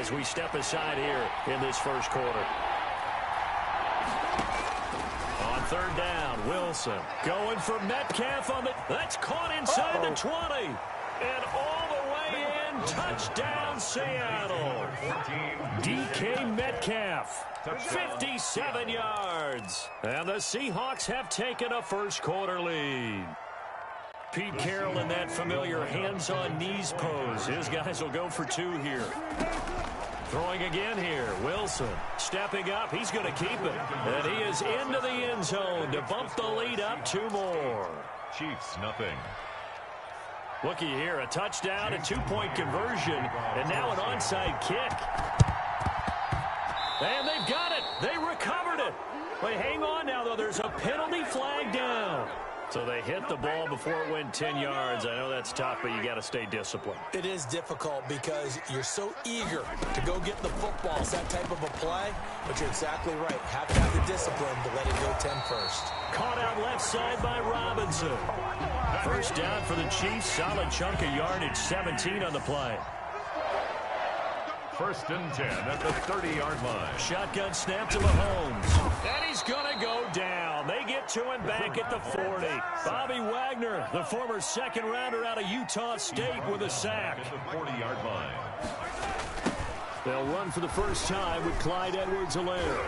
as we step aside here in this first quarter. On third down, Wilson going for Metcalf on the... That's caught inside the 20. And all the way in, touchdown Seattle. DK Metcalf, 57 yards. And the Seahawks have taken a first quarter lead. Pete Carroll in that familiar hands-on knees pose. His guys will go for two here. Throwing again here, Wilson stepping up. He's going to keep it. And he is into the end zone to bump the lead up two more. Chiefs, nothing. Looky here, a touchdown, a two-point conversion, and now an onside kick. And they've got it. They recovered it. But hang on now, though. There's a penalty flag down. So they hit the ball before it went 10 yards. I know that's tough, but you got to stay disciplined. It is difficult because you're so eager to go get the football. It's that type of a play, but you're exactly right. Have to have the discipline to let it go 10 first. Caught out left side by Robinson. First down for the Chiefs. Solid chunk of yardage, 17 on the play. First and 10 at the 30-yard line. Shotgun snap to Mahomes. And he's going to go down. They get to him back at the 40. Bobby Wagner, the former second-rounder out of Utah State, with a sack. At the 40-yard line. They'll run for the first time with Clyde Edwards-Helaire.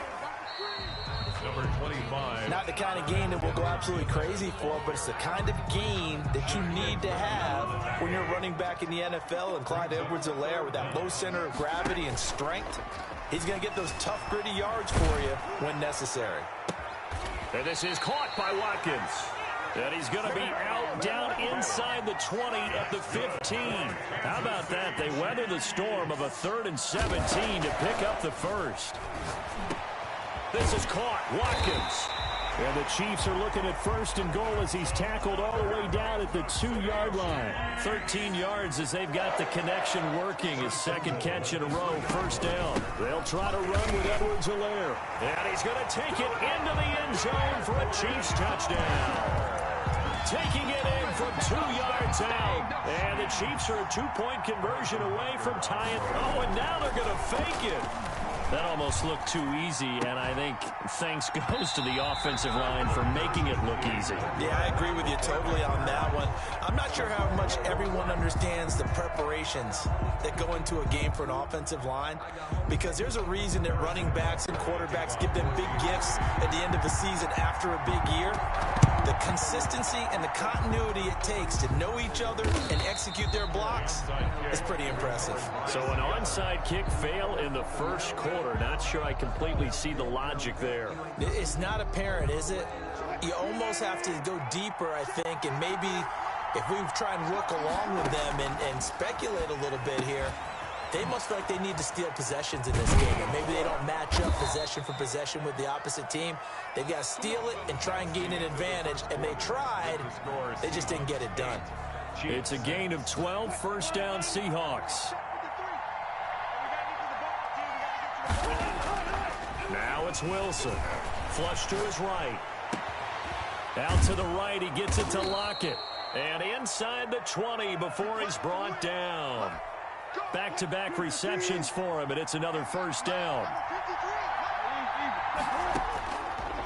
Number 25. Not the kind of game that we'll go absolutely crazy for, but it's the kind of game that you need to have when you're running back in the NFL. And Clyde Edwards-Helaire, with that low center of gravity and strength, he's going to get those tough, gritty yards for you when necessary. And this is caught by Watkins. And he's going to be out down inside the 20 at the 15. How about that? They weather the storm of a 3rd and 17 to pick up the first. This is caught. Watkins. And the Chiefs are looking at first and goal as he's tackled all the way down at the 2-yard line. 13 yards as they've got the connection working. His second catch in a row, first down. They'll try to run with Edwards-Helaire. And he's going to take it into the end zone for a Chiefs touchdown. Taking it in from 2 yards out. And the Chiefs are a 2-point conversion away from tying. Oh, and now they're going to fake it. That almost looked too easy, and I think thanks goes to the offensive line for making it look easy. Yeah, I agree with you totally on that one. I'm not sure how much everyone understands the preparations that go into a game for an offensive line, because there's a reason that running backs and quarterbacks give them big gifts at the end of the season after a big year. The consistency and the continuity it takes to know each other and execute their blocks is pretty impressive. So an onside kick fail in the first quarter. Not sure I completely see the logic there. It's not apparent, is it? You almost have to go deeper, I think, and maybe if we try and work along with them and speculate a little bit here, they must feel like they need to steal possessions in this game, and maybe they don't match up possession for possession with the opposite team. They've got to steal it and try and gain an advantage, and they tried. They just didn't get it done. It's a gain of 12, first down Seahawks. Now it's Wilson. Flush to his right. Out to the right, he gets it to Lockett. And inside the 20 before he's brought down. Back-to-back receptions for him, and it's another first down.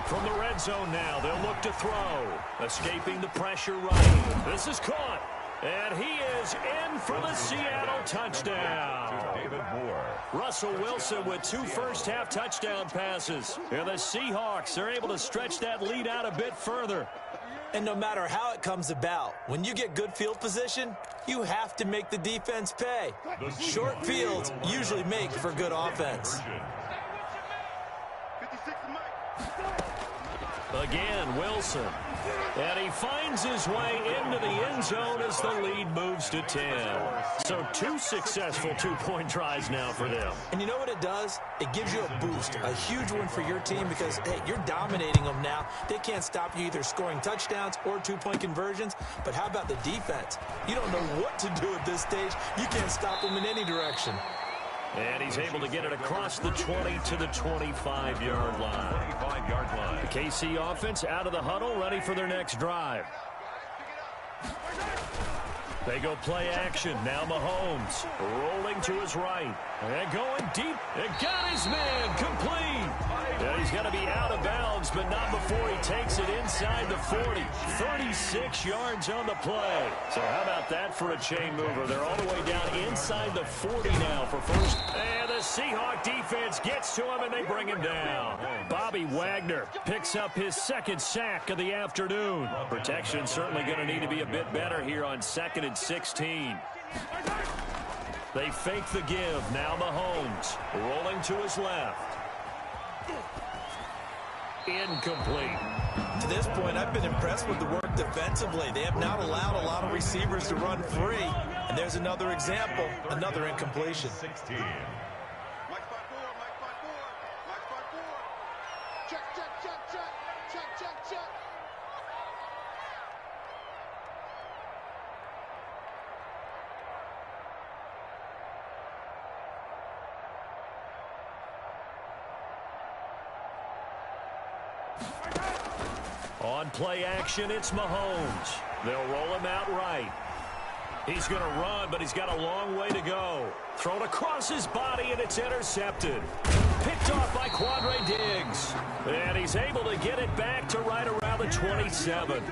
From the red zone now, they'll look to throw. Escaping the pressure right. This is caught. And he is in for the Seattle touchdown. David Moore. Russell Wilson with 2 first-half touchdown passes. And the Seahawks are able to stretch that lead out a bit further. And no matter how it comes about, when you get good field position, you have to make the defense pay. Short fields usually make for good offense. Again, Wilson. And he finds his way into the end zone as the lead moves to 10. So 2 successful 2-point tries now for them. And you know what it does? It gives you a boost, a huge one for your team because, hey, you're dominating them now. They can't stop you either scoring touchdowns or 2-point conversions. But how about the defense? You don't know what to do at this stage. You can't stop them in any direction. And he's able to get it across the 20 to the 25-yard line. 25-yard line. The KC offense out of the huddle, ready for their next drive. They go play action. Now Mahomes rolling to his right. And going deep. And got his man complete. And he's going to be out of bounds, but not before he takes it inside the 40. 36 yards on the play. So how about that for a chain mover? They're all the way down inside the 40 now for first. And the Seahawk defense gets to him, and they bring him down. Bobby Wagner picks up his second sack of the afternoon. Protection certainly going to need to be a bit better here on 2nd and 16. They fake the give. Now Mahomes rolling to his left. Incomplete. To this point, I've been impressed with the work defensively. They have not allowed a lot of receivers to run free. And there's another example, another incompletion. 16. On play action, it's Mahomes. They'll roll him out right. He's going to run, but he's got a long way to go. Thrown across his body, and it's intercepted. Picked off by Quandre Diggs. And he's able to get it back to right around the 27.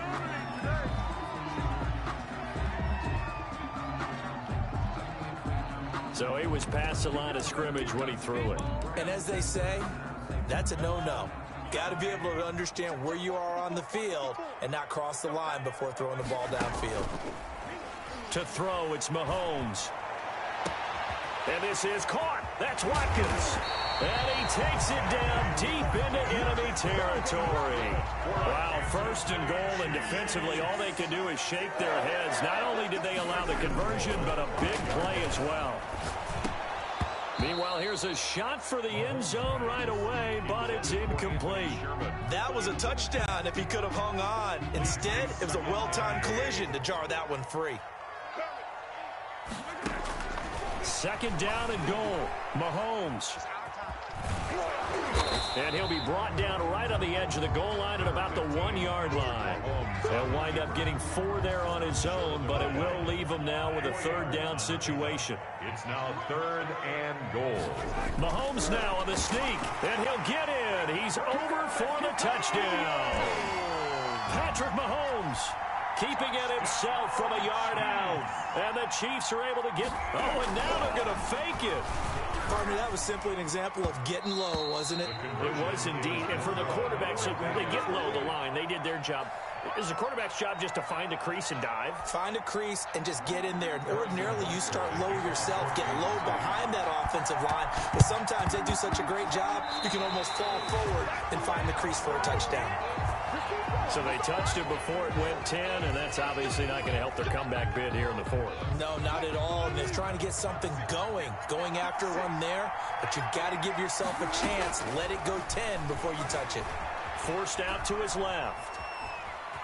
So he was past the line of scrimmage when he threw it. And as they say, that's a no-no. Got to be able to understand where you are on the field and not cross the line before throwing the ball downfield. To throw, it's Mahomes. And this is caught. That's Watkins. And he takes it down deep into enemy territory. Wow, 1st and goal, and defensively, all they can do is shake their heads. Not only did they allow the conversion, but a big play as well. Meanwhile, here's a shot for the end zone right away, but it's incomplete. That was a touchdown if he could have hung on. Instead, it was a well-timed collision to jar that one free. 2nd down and goal. Mahomes. And he'll be brought down right on the edge of the goal line at about the 1-yard line. He'll wind up getting 4 there on his own, but it will leave him now with a 3rd down situation. It's now 3rd and goal. Mahomes now on the sneak, and he'll get in. He's over for the touchdown. Patrick Mahomes keeping it himself from a yard out. And the Chiefs are able to get... Oh, and now they're going to fake it. Partner, that was simply an example of getting low, wasn't it? It was indeed. And for the quarterbacks, so they get low the line. They did their job. Is the quarterback's job just to find a crease and dive? Find a crease and just get in there. And ordinarily, you start low yourself, get low behind that offensive line. But sometimes they do such a great job, you can almost fall forward and find the crease for a touchdown. So they touched it before it went 10, and that's obviously not going to help their comeback bid here in the 4th. No, not at all. And they're trying to get something going after one there. But you've got to give yourself a chance. Let it go 10 before you touch it. Forced out to his left.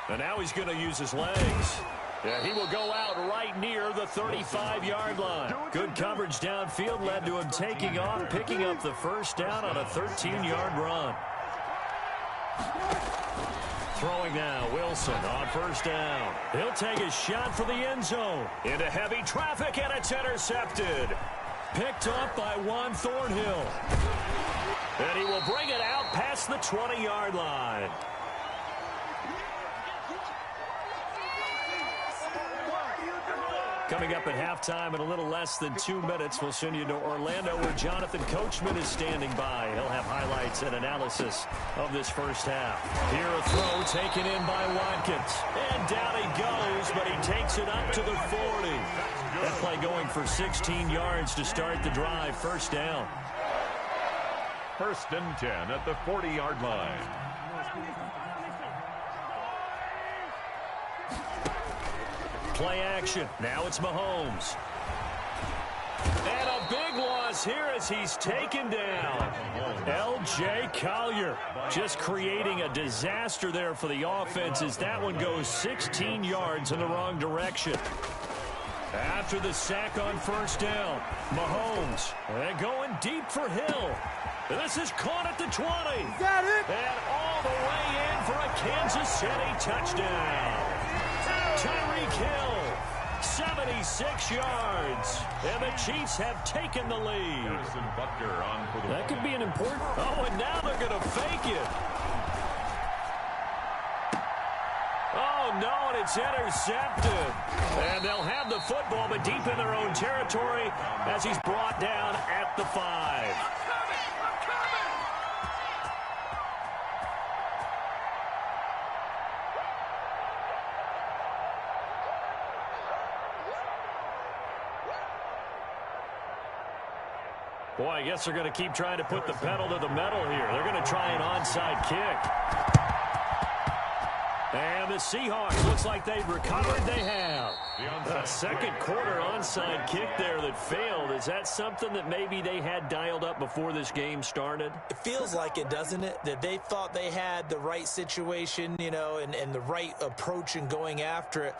And now he's going to use his legs. Yeah, he will go out right near the 35-yard line. Good coverage downfield led to him taking off, picking up the 1st down on a 13-yard run. Throwing now, Wilson on 1st down. He'll take a shot for the end zone. Into heavy traffic, and it's intercepted. Picked up by Juan Thornhill. And he will bring it out past the 20-yard line. Coming up at halftime in a little less than 2 minutes, we'll send you to Orlando where Jonathan Coachman is standing by. He'll have highlights and analysis of this 1st half. Here a throw taken in by Watkins. And down he goes, but he takes it up to the 40. That play going for 16 yards to start the drive. 1st down. 1st and 10 at the 40-yard line. Play action. Now it's Mahomes. And a big loss here as he's taken down. L.J. Collier just creating a disaster there for the offense as that one goes 16 yards in the wrong direction. After the sack on 1st down, Mahomes and going deep for Hill. And this is caught at the 20. Got it. And all the way in for a Kansas City touchdown. Tyreek Hill 76 yards. And the Chiefs have taken the lead. That could be an important... Oh, and now they're going to fake it. Oh, no, and it's intercepted. And they'll have the football, but deep in their own territory as he's brought down at the 5. Boy, I guess they're going to keep trying to put the pedal to the metal here. They're going to try an onside kick. And the Seahawks, looks like they've recovered. They have. A second quarter onside kick there that failed. Is that something that maybe they had dialed up before this game started? It feels like it, doesn't it? That they thought they had the right situation, you know, and the right approach in going after it.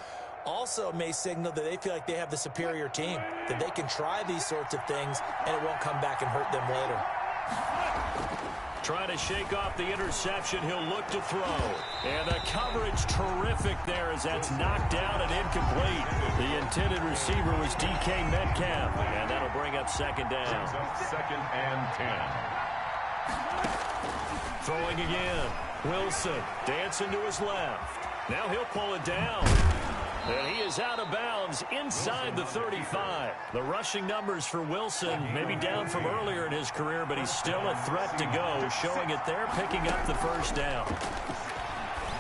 Also may signal that they feel like they have the superior team, that they can try these sorts of things and it won't come back and hurt them later. Trying to shake off the interception. He'll look to throw. And the coverage terrific there as that's knocked down and incomplete. The intended receiver was DK Metcalf. And that'll bring up second down. Second and 10. Throwing again. Wilson dancing to his left. Now he'll pull it down. And he is out of bounds inside the 35. The rushing numbers for Wilson maybe down from earlier in his career, but he's still a threat to go, showing it there, picking up the first down.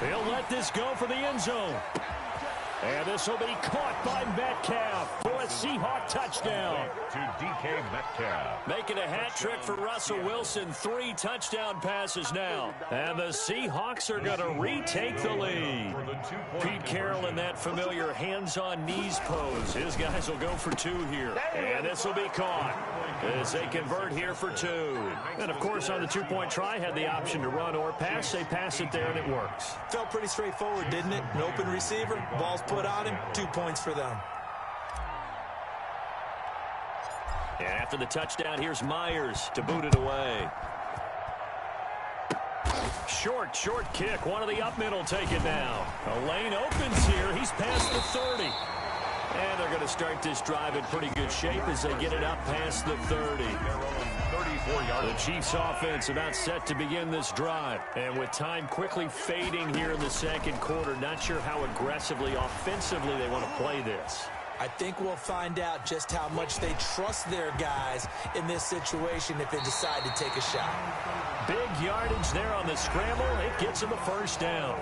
He'll let this go for the end zone. And this will be caught by Metcalf for a Seahawk touchdown. To DK Metcalf. Making a hat trick for Russell Wilson. 3 touchdown passes now. And the Seahawks are going to retake the lead. Pete Carroll in that familiar hands-on knees pose. His guys will go for 2 here. And this will be caught as they convert here for 2. And, of course, on the 2-point try, had the option to run or pass. They pass it there, and it works. Felt pretty straightforward, didn't it? An open receiver, ball's put on him, 2 points for them. And after the touchdown, here's Myers to boot it away. Short kick. One of the up middle take it now. A lane opens here. He's past the 30. And they're going to start this drive in pretty good shape as they get it up past the 30. The Chiefs offense about set to begin this drive. And with time quickly fading here in the second quarter, not sure how aggressively, offensively they want to play this. I think we'll find out just how much they trust their guys in this situation if they decide to take a shot. Big yardage there on the scramble. It gets them a first down.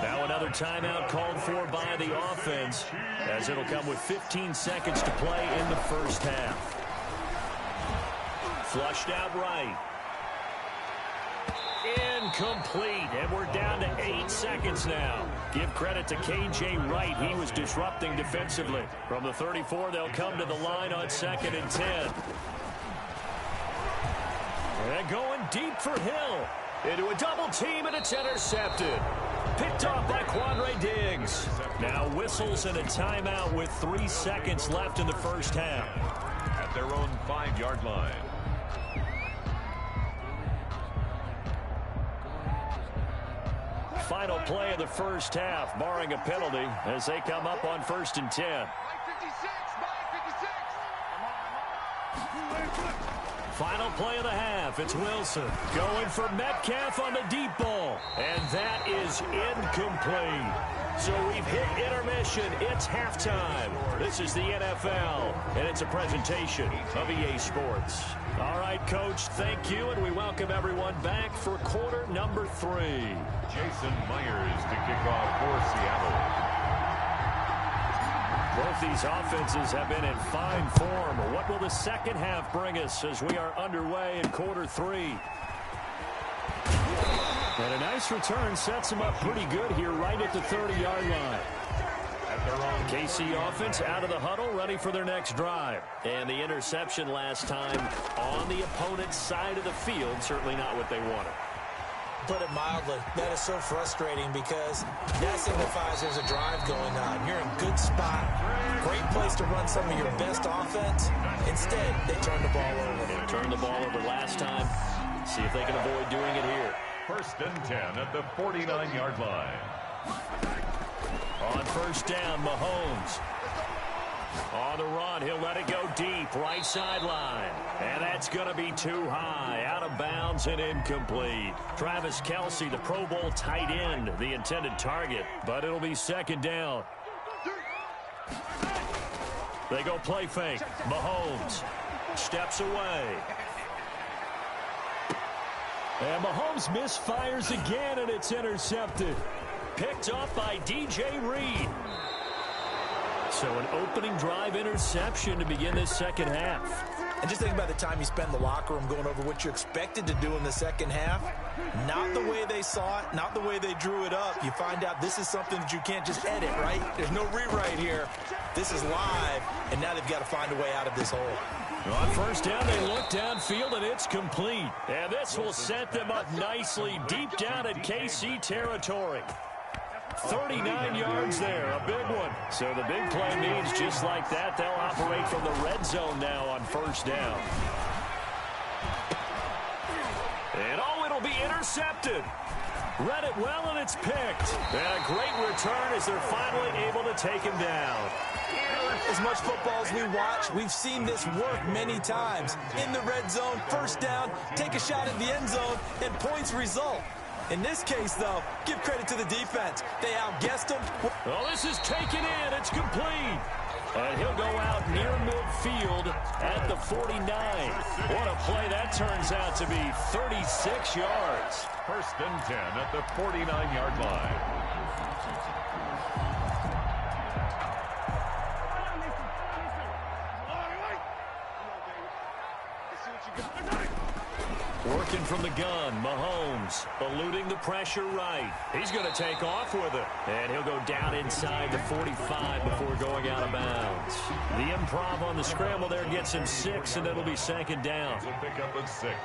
Now another timeout called for by the offense as it'll come with 15 seconds to play in the first half. Flushed out right. Incomplete, and we're down to 8 seconds now. Give credit to K.J. Wright. He was disrupting defensively. From the 34, they'll come to the line on 2nd and 10. And going deep for Hill. Into a double team, and it's intercepted. Picked off by Quandre Diggs. Now whistles and a timeout with 3 seconds left in the first half. At their own 5-yard line. Final play of the first half, barring a penalty, as they come up on 1st and 10. Final play of the half. It's Wilson going for Metcalf on the deep ball. And that is incomplete. So we've hit intermission. It's halftime. This is the NFL, and it's a presentation of EA Sports. All right, Coach, thank you, and we welcome everyone back for quarter number 3. Jason Myers to kick off for Seattle. Both these offenses have been in fine form. What will the second half bring us as we are underway in quarter 3? And a nice return sets them up pretty good here right at the 30-yard line. KC offense out of the huddle, ready for their next drive. And the interception last time on the opponent's side of the field, certainly not what they wanted. Put it mildly, that is so frustrating because that signifies there's a drive going on. You're in a good spot, great place to run some of your best offense. Instead, they turn the ball over. They turned the ball over last time. See if they can avoid doing it here. 1st and 10 at the 49-yard line. On 1st down, Mahomes. On the run, he'll let it go deep, right sideline. And that's going to be too high, out of bounds and incomplete. Travis Kelce, the Pro Bowl tight end, the intended target, but it'll be second down. They go play fake. Mahomes steps away. And Mahomes misfires again, and it's intercepted. Picked off by DJ Reed. So an opening drive interception to begin this second half. And just think about the time you spend in the locker room going over what you expected to do in the second half. Not the way they saw it, not the way they drew it up. You find out this is something that you can't just edit, right? There's no rewrite here. This is live, and now they've got to find a way out of this hole. On first down, they look downfield, and it's complete. And this will set them up nicely deep down at KC territory. 39 yards there, a big one. So the big play means just like that, they'll operate from the red zone now on first down. And it'll be intercepted. Read it well, and it's picked. And a great return as they're finally able to take him down. As much football as we watch, we've seen this work many times. In the red zone, first down, take a shot at the end zone, and points result. In this case, though, give credit to the defense. They outguessed them. Well, this is taken in. It's complete. And he'll go out near midfield at the 49. What a play that turns out to be. 36 yards. First and 10 at the 49-yard line. Working from the gun, Mahomes eluding the pressure right. He's going to take off with it. And he'll go down inside the 45 before going out of bounds. The improv on the scramble there gets him 6, and it'll be second down. A pickup of 6.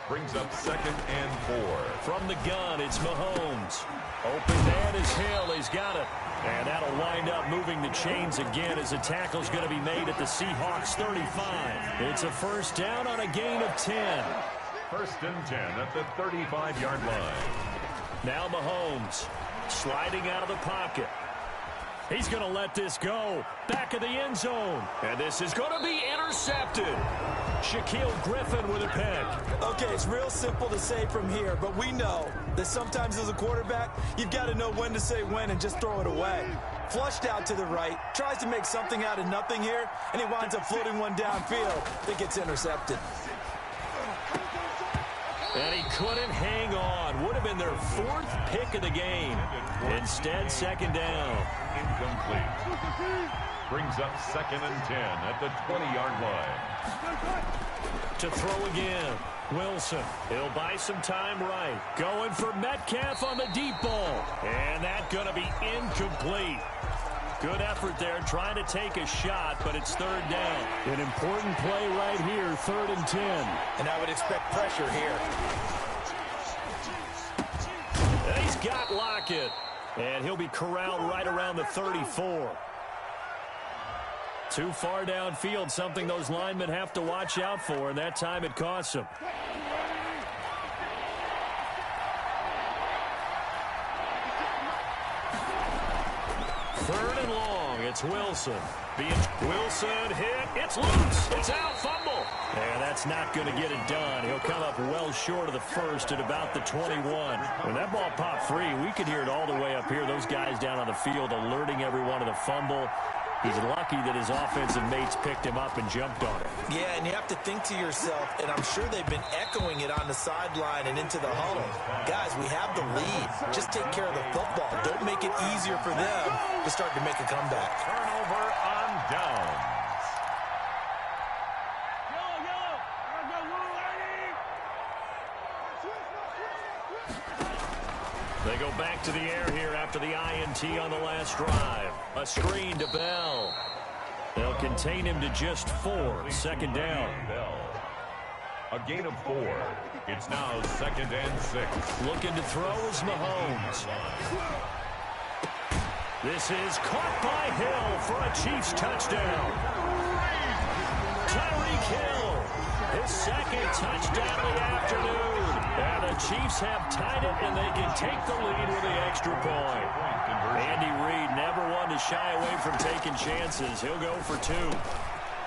Brings up second and 4. From the gun, it's Mahomes. Open man is Hill. He's got it. And that'll wind up moving the chains again as the tackle's going to be made at the Seahawks 35. It's a first down on a gain of 10. First and 10 at the 35-yard line. Now Mahomes sliding out of the pocket. He's going to let this go. Back of the end zone. And this is going to be intercepted. Shaquille Griffin with a pick. Okay, it's real simple to say from here, but we know that sometimes as a quarterback, you've got to know when to say when and just throw it away. Flushed out to the right, tries to make something out of nothing here, and he winds up floating one downfield that gets intercepted. And he couldn't hang on. Would have been their 4th pick of the game. Instead, second down. Incomplete. Brings up second and 10 at the 20-yard line. To throw again. Wilson. He'll buy some time right. Going for Metcalf on the deep ball. And that's going to be incomplete. Good effort there, trying to take a shot, but it's third down. An important play right here, 3rd and 10. And I would expect pressure here. And he's got Lockett. And he'll be corralled right around the 34. Too far downfield, something those linemen have to watch out for, and that time it costs them. Third and long, it's Wilson. Wilson hit, it's loose, it's out, fumble. And that's not going to get it done. He'll come up well short of the first at about the 21. When that ball popped free, we could hear it all the way up here. Those guys down on the field alerting everyone of the fumble. He's lucky that his offensive mates picked him up and jumped on it. Yeah, and you have to think to yourself, and I'm sure they've been echoing it on the sideline and into the huddle. Guys, we have the lead. Just take care of the football. Don't make it easier for them to start to make a comeback. Turnover on downs. They go back to the air here after the INT on the last drive. A screen to Bell. They'll contain him to just 4. Second down. A gain of 4. It's now second and 6. Looking to throw is Mahomes. This is caught by Hill for a Chiefs touchdown. Tyreek Hill His second touchdown of the afternoon. And the Chiefs have tied it, and they can take the lead with the extra point. Andy Reid never one to shy away from taking chances. He'll go for 2.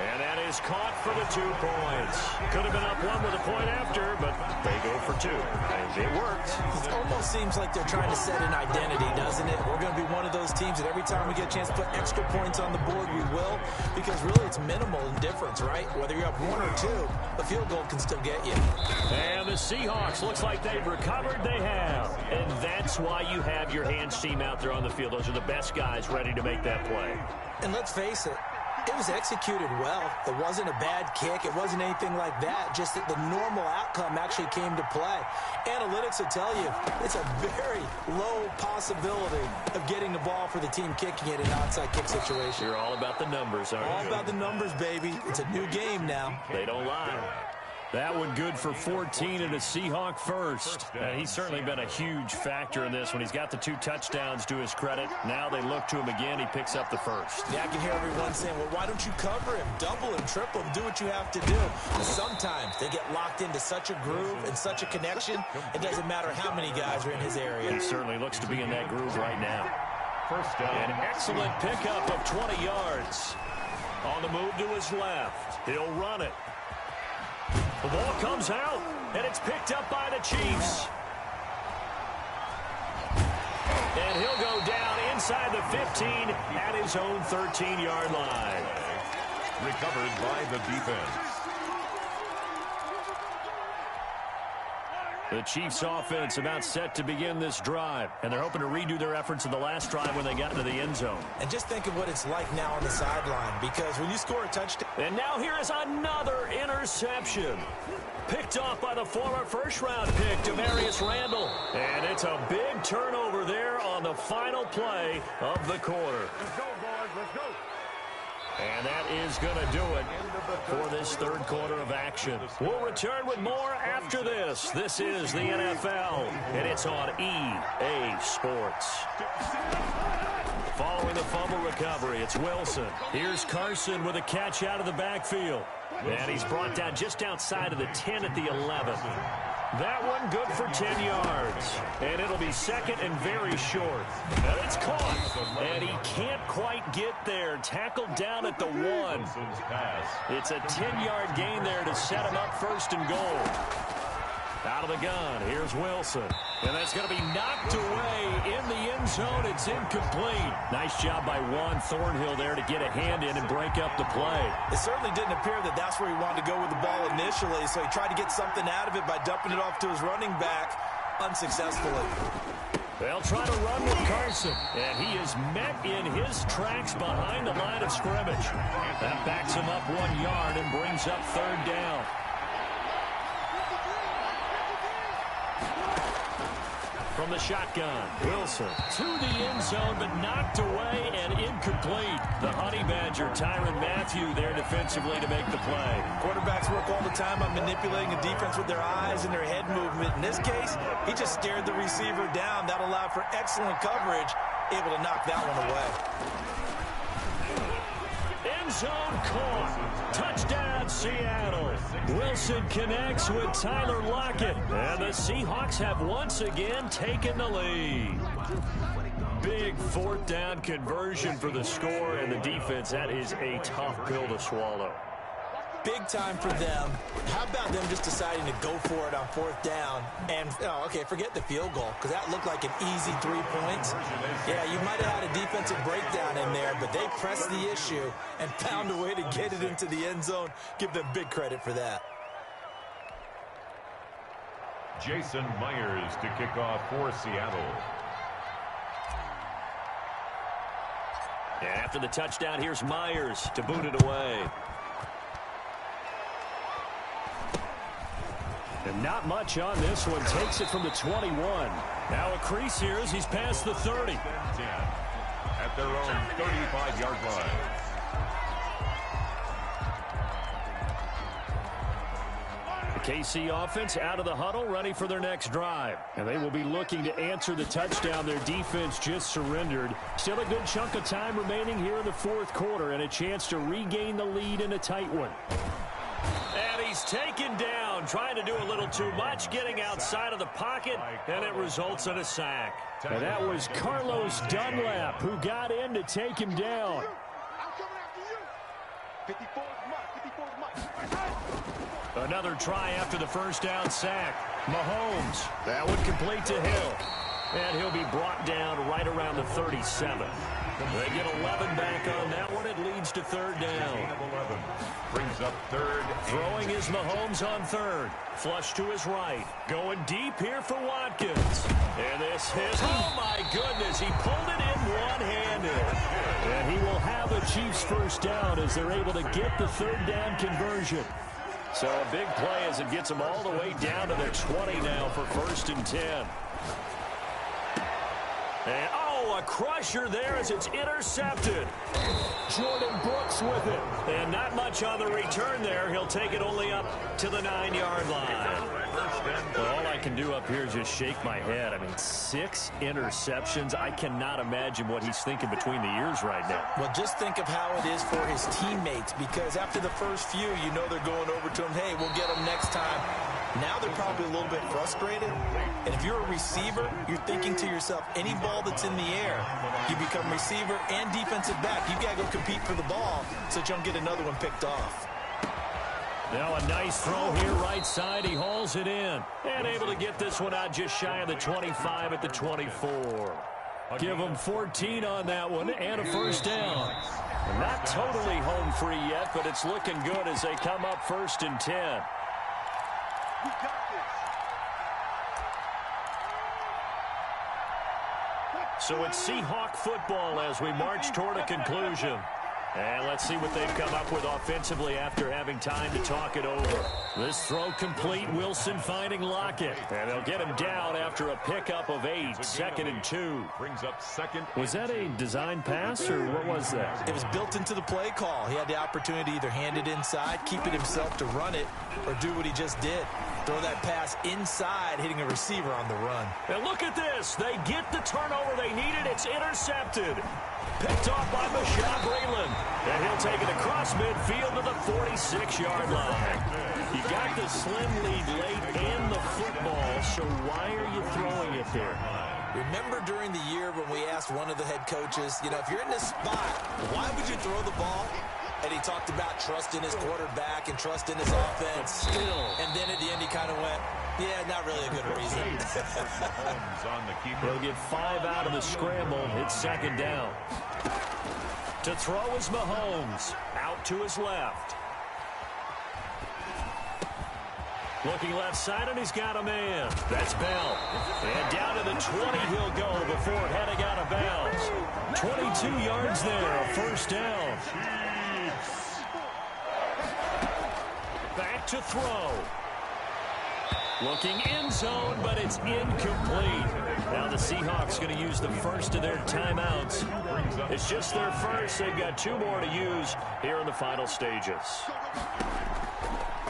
And that is caught for the 2 points. Could have been up 1 with a point after, but they go for 2. And it worked. It almost seems like they're trying to set an identity, doesn't it? We're going to be one of those teams that every time we get a chance to put extra points on the board, we will. Because really it's minimal in difference, right? Whether you're up 1 or 2, a field goal can still get you. And the Seahawks, looks like they've recovered. They have. And that's why you have your hands team out there on the field. Those are the best guys ready to make that play. And let's face it, it was executed well. It wasn't a bad kick. It wasn't anything like that. Just that the normal outcome actually came to play. Analytics will tell you it's a very low possibility of getting the ball for the team kicking it in an onside kick situation. You're all about the numbers, aren't you? All about the numbers, baby. It's a new game now. They don't lie. That one good for 14 and a Seahawk first. And he's certainly been a huge factor in this when he's got the 2 touchdowns to his credit. Now they look to him again. He picks up the first. Yeah, I can hear everyone saying, well, why don't you cover him? Double him, triple him, do what you have to do. But sometimes they get locked into such a groove and such a connection, it doesn't matter how many guys are in his area. He certainly looks to be in that groove right now. First down. An excellent pickup of 20 yards. On the move to his left. He'll run it. The ball comes out, and it's picked up by the Chiefs. And he'll go down inside the 15 at his own 13-yard line. Recovered by the defense. The Chiefs offense about set to begin this drive, and they're hoping to redo their efforts in the last drive when they got into the end zone. And just think of what it's like now on the sideline, because when you score a touchdown. And now here is another interception. Picked off by the former first-round pick, Demarius Randall. And it's a big turnover there on the final play of the quarter. Let's go, boys. Let's go. And that is going to do it for this third quarter of action. We'll return with more after this. This is the NFL, and it's on EA Sports. Following the fumble recovery, it's Wilson. Here's Carson with a catch out of the backfield. And he's brought down just outside of the 10 at the 11. That one good for 10 yards. And it'll be second and very short. And it's caught. And he can't quite get there. Tackled down at the 1. It's a 10-yard gain there to set him up first and goal. Out of the gun, here's Wilson. And that's going to be knocked away in the end zone. It's incomplete. Nice job by Juan Thornhill there to get a hand in and break up the play. It certainly didn't appear that that's where he wanted to go with the ball initially, so he tried to get something out of it by dumping it off to his running back unsuccessfully. They'll try to run with Carson, and he is met in his tracks behind the line of scrimmage. That backs him up 1 yard and brings up third down. From the shotgun, Wilson to the end zone, but knocked away and incomplete. The Honey Badger, Tyrann Mathieu, there defensively to make the play. Quarterbacks work all the time on manipulating a defense with their eyes and their head movement. In this case, he just stared the receiver down. That allowed for excellent coverage, able to knock that one away. End zone caught. Touchdown, Seattle. Wilson connects with Tyler Lockett. And the Seahawks have once again taken the lead. Big fourth down conversion for the score, and the defense, that is a tough pill to swallow. Big time for them. How about them just deciding to go for it on fourth down? And, okay, forget the field goal, because that looked like an easy 3 points. Yeah, you might have had a defensive breakdown in there, but they pressed the issue and found a way to get it into the end zone. Give them big credit for that. Jason Myers to kick off for Seattle. And after the touchdown, here's Myers to boot it away. And not much on this one. Takes it from the 21. Now a crease here as he's past the 30. At their own 35-yard line. The KC offense out of the huddle, ready for their next drive. And they will be looking to answer the touchdown their defense just surrendered. Still a good chunk of time remaining here in the fourth quarter and a chance to regain the lead in a tight one. And he's taken down, trying to do a little too much, getting outside of the pocket, and it results in a sack. And that was Carlos Dunlap who got in to take him down. Another try after the first down sack. Mahomes, that one complete to Hill. And he'll be brought down right around the 37. They get 11 back on that one. It leads to third down. 11 brings up third. Throwing is Mahomes on third. Flush to his right. Going deep here for Watkins. And this is, oh my goodness, he pulled it in one-handed. And he will have the Chiefs first down as they're able to get the third down conversion. So a big play as it gets them all the way down to the 20 now for 1st and 10. And, oh, a crusher there as it's intercepted. Jordan Brooks with it. And not much on the return there. He'll take it only up to the 9-yard line. Well, all I can do up here is just shake my head. I mean, 6 interceptions. I cannot imagine what he's thinking between the ears right now. Well, just think of how it is for his teammates, because after the first few, you know they're going over to him, hey, we'll get them next time. Now they're probably a little bit frustrated. And if you're a receiver, you're thinking to yourself, any ball that's in the air, you become receiver and defensive back. You got to go compete for the ball so that you don't get another one picked off. Now a nice throw here right side. He hauls it in. And able to get this one out just shy of the 25 at the 24. Give them 14 on that one and a first down. Not totally home free yet, but it's looking good as they come up 1st and 10. So it's Seahawk football as we march toward a conclusion. And let's see what they've come up with offensively after having time to talk it over. This throw complete. Wilson finding Lockett. And they'll get him down after a pickup of 8. 2nd and 2. Brings up second. Was that a design pass, or what was that? It was built into the play call. He had the opportunity to either hand it inside, keep it himself to run it, or do what he just did. Throw that pass inside, hitting a receiver on the run. And look at this. They get the turnover they needed. It's intercepted. Picked off by Bashaud Breeland. And he'll take it across midfield to the 46-yard line. You got the slim lead late and the football, so why are you throwing it there? Remember during the year when we asked one of the head coaches, you know, if you're in this spot, why would you throw the ball? And he talked about trusting his quarterback and trusting his offense. Still. And then at the end he kind of went, yeah, not really a good reason. He'll get 5 out of the scramble. It's 2nd down. To throw is Mahomes. Out to his left. Looking left side, and he's got a man. That's Bell. And down to the 20 he'll go before heading out of bounds. 22 yards there, a first down. Back to throw. Looking end zone, but it's incomplete. Now the Seahawks going to use the first of their timeouts. It's just their first. They've got 2 more to use here in the final stages.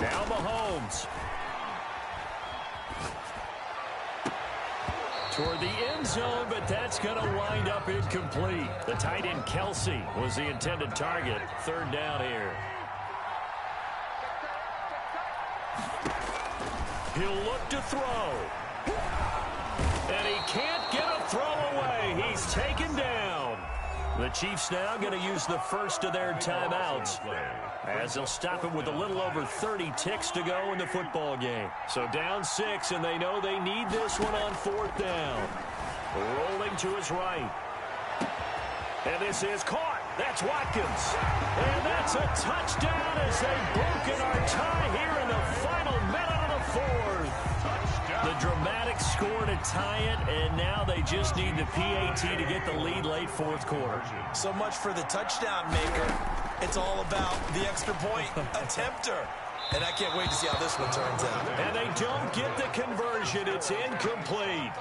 Now Mahomes. Toward the end zone, but that's going to wind up incomplete. The tight end Kelsey was the intended target. 3rd down here. He'll look to throw. And he can't get a throw away. He's taken down. The Chiefs now going to use the first of their timeouts, as they'll stop it with a little over 30 ticks to go in the football game. So down 6, and they know they need this one on 4th down. Rolling to his right. And this is caught. That's Watkins. And that's a touchdown as they've broken our tie here in the final minute of the 4th. The dramatic score to tie it, and now they just need the PAT to get the lead late 4th quarter. So much for the touchdown maker. It's all about the extra point attempter. And I can't wait to see how this one turns out. And they don't get the conversion. It's incomplete.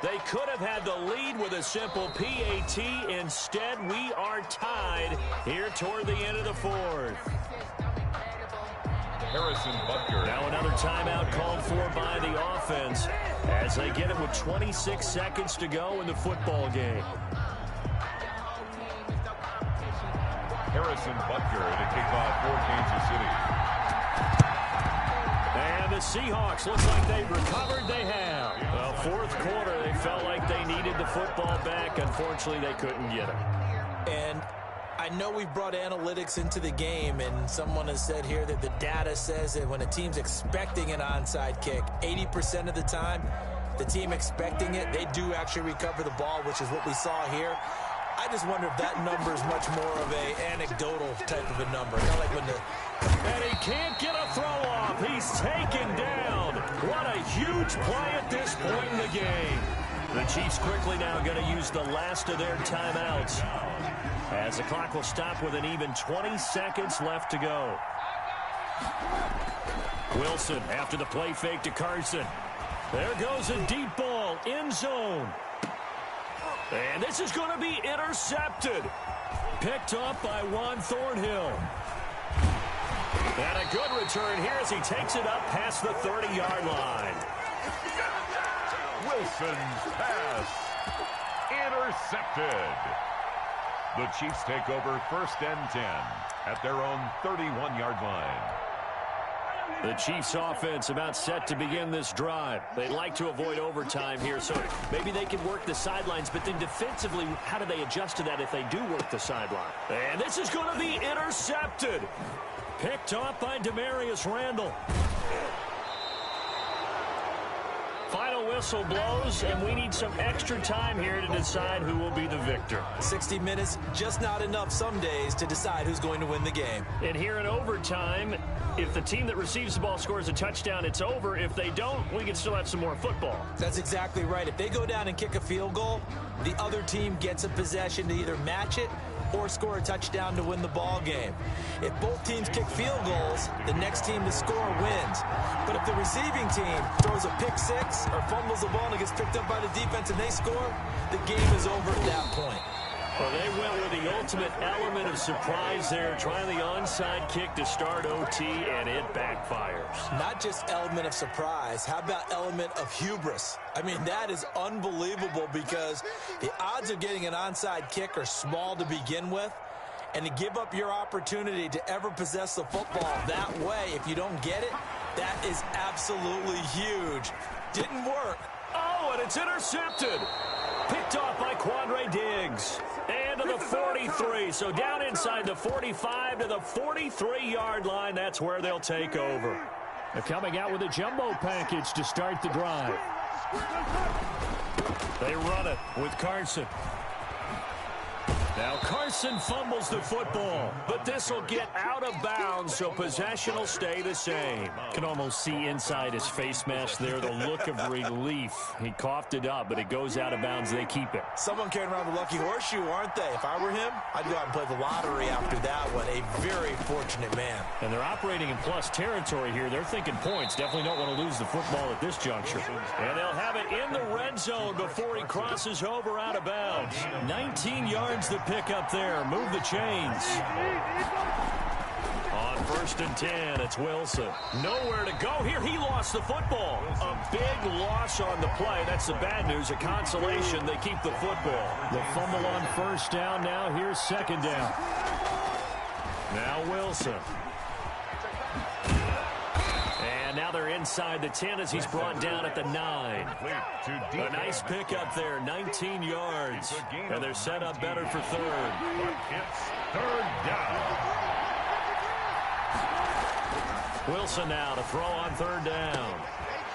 They could have had the lead with a simple PAT. Instead, we are tied here toward the end of the 4th. Harrison Butker. Now another timeout called for by the offense as they get it with 26 seconds to go in the football game. Harrison Butker to kick off for Kansas City. Seahawks looks like they've recovered. They have. Well, fourth quarter, they felt like they needed the football back. Unfortunately, they couldn't get it. And I know we've brought analytics into the game, and someone has said here that the data says that when a team's expecting an onside kick, 80% of the time, the team expecting it, they do actually recover the ball, which is what we saw here. I just wonder if that number is much more of a anecdotal type of a number. Kind of like when and he can't get a throw off. He's taken down. What a huge play at this point in the game. The Chiefs quickly now going to use the last of their timeouts, as the clock will stop with an even 20 seconds left to go. Wilson after the play fake to Carson. There goes a deep ball, end zone. And this is going to be intercepted. Picked up by Juan Thornhill. And a good return here as he takes it up past the 30-yard line. Wilson's pass intercepted. The Chiefs take over 1st and 10 at their own 31-yard line. The Chiefs offense about set to begin this drive. They'd like to avoid overtime here, so maybe they can work the sidelines, but then defensively, how do they adjust to that if they do work the sideline? And this is going to be intercepted. Picked off by Demarius Randall. Final whistle blows, and we need some extra time here to decide who will be the victor. 60 minutes, just not enough some days to decide who's going to win the game. And here in overtime, if the team that receives the ball scores a touchdown, it's over. If they don't, we can still have some more football. That's exactly right. If they go down and kick a field goal, the other team gets a possession to either match it or score a touchdown to win the ball game. If both teams kick field goals, the next team to score wins. But if the receiving team throws a pick six or fumbles the ball and it gets picked up by the defense and they score, the game is over at that point. Well, they went with the ultimate element of surprise there, trying the onside kick to start OT, and it backfires. Not just element of surprise, how about element of hubris? I mean, that is unbelievable because the odds of getting an onside kick are small to begin with, and to give up your opportunity to ever possess the football that way, if you don't get it, that is absolutely huge. Didn't work. Oh, and it's intercepted. Picked off by Quandre Diggs. And to the 43. So down inside the 45 to the 43-yard line. That's where they'll take over. They're coming out with a jumbo package to start the drive. They run it with Carson. Now Carson fumbles the football, but this will get out of bounds, so possession will stay the same. Can almost see inside his face mask there the look of relief. He coughed it up, but it goes out of bounds. They keep it. Someone carrying around the lucky horseshoe, aren't they? If I were him, I'd go out and play the lottery after that one. A very fortunate man. And they're operating in plus territory here. They're thinking points. Definitely don't want to lose the football at this juncture. And they'll have it in the red zone before he crosses over out of bounds. 19 yards the pick up there. Move the chains. On 1st and 10, it's Wilson. Nowhere to go here. He lost the football. A big loss on the play. That's the bad news. A consolation. They keep the football. The fumble on 1st down. Now here's 2nd down. Now Wilson. And now they're inside the 10 as he's brought down at the 9. A nice pickup there, 19 yards. And they're set up better for 3rd. It's 3rd down. Wilson now to throw on 3rd down.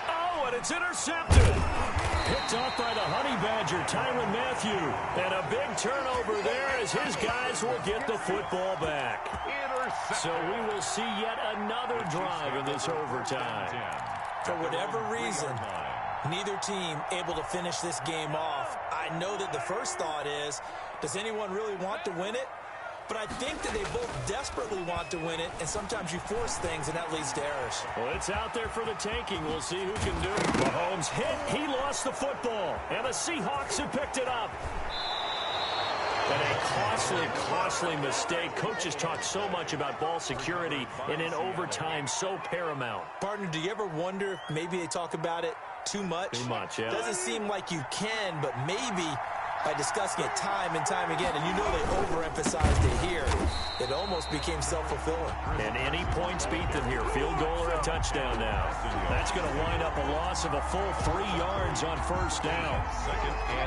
Oh, and it's intercepted. Picked off by the Honey Badger, Tyrann Mathieu. And a big turnover there as his guys will get the football back. So we will see yet another drive in this overtime. For whatever reason, neither team able to finish this game off. I know that the first thought is, does anyone really want to win it? But I think that they both desperately want to win it, and sometimes you force things, and that leads to errors. Well, it's out there for the taking. We'll see who can do it. Mahomes hit. He lost the football, and the Seahawks have picked it up. And a costly mistake. Coaches talk so much about ball security, and in overtime, so paramount. Partner, do you ever wonder if maybe they talk about it too much? Too much, yeah. Doesn't seem like you can, but maybe by discussing it time and time again, and you know they overemphasized it here. It almost became self-fulfilling. And any points beat them here. Field goal or a touchdown now. That's going to wind up a loss of a full 3 yards on first down.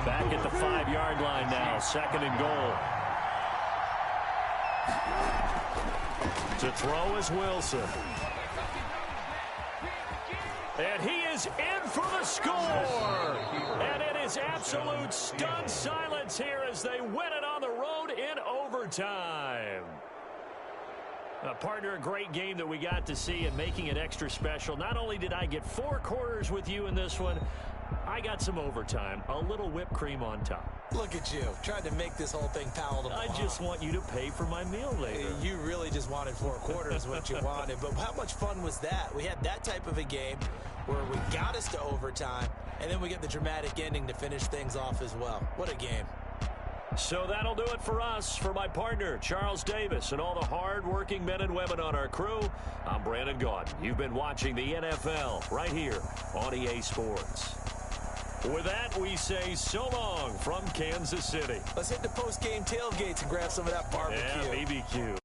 Back at the 5-yard line now. 2nd and goal. To throw is Wilson. And he is in for the score. And it is absolute stunned silence here as they win it on the road in overtime. Partner, a great game that we got to see, and making it extra special. Not only did I get 4 quarters with you in this one, I got some overtime, a little whipped cream on top. Look at you, trying to make this whole thing palatable. I just want you to pay for my meal later. You really just wanted 4 quarters, what you wanted. But how much fun was that? We had that type of a game where we got us to overtime, and then we get the dramatic ending to finish things off as well. What a game. So that'll do it for us. For my partner, Charles Davis, and all the hard-working men and women on our crew, I'm Brandon Gaudin. You've been watching the NFL right here on EA Sports. With that, we say so long from Kansas City. Let's hit the post-game tailgates and grab some of that barbecue. Yeah, BBQ.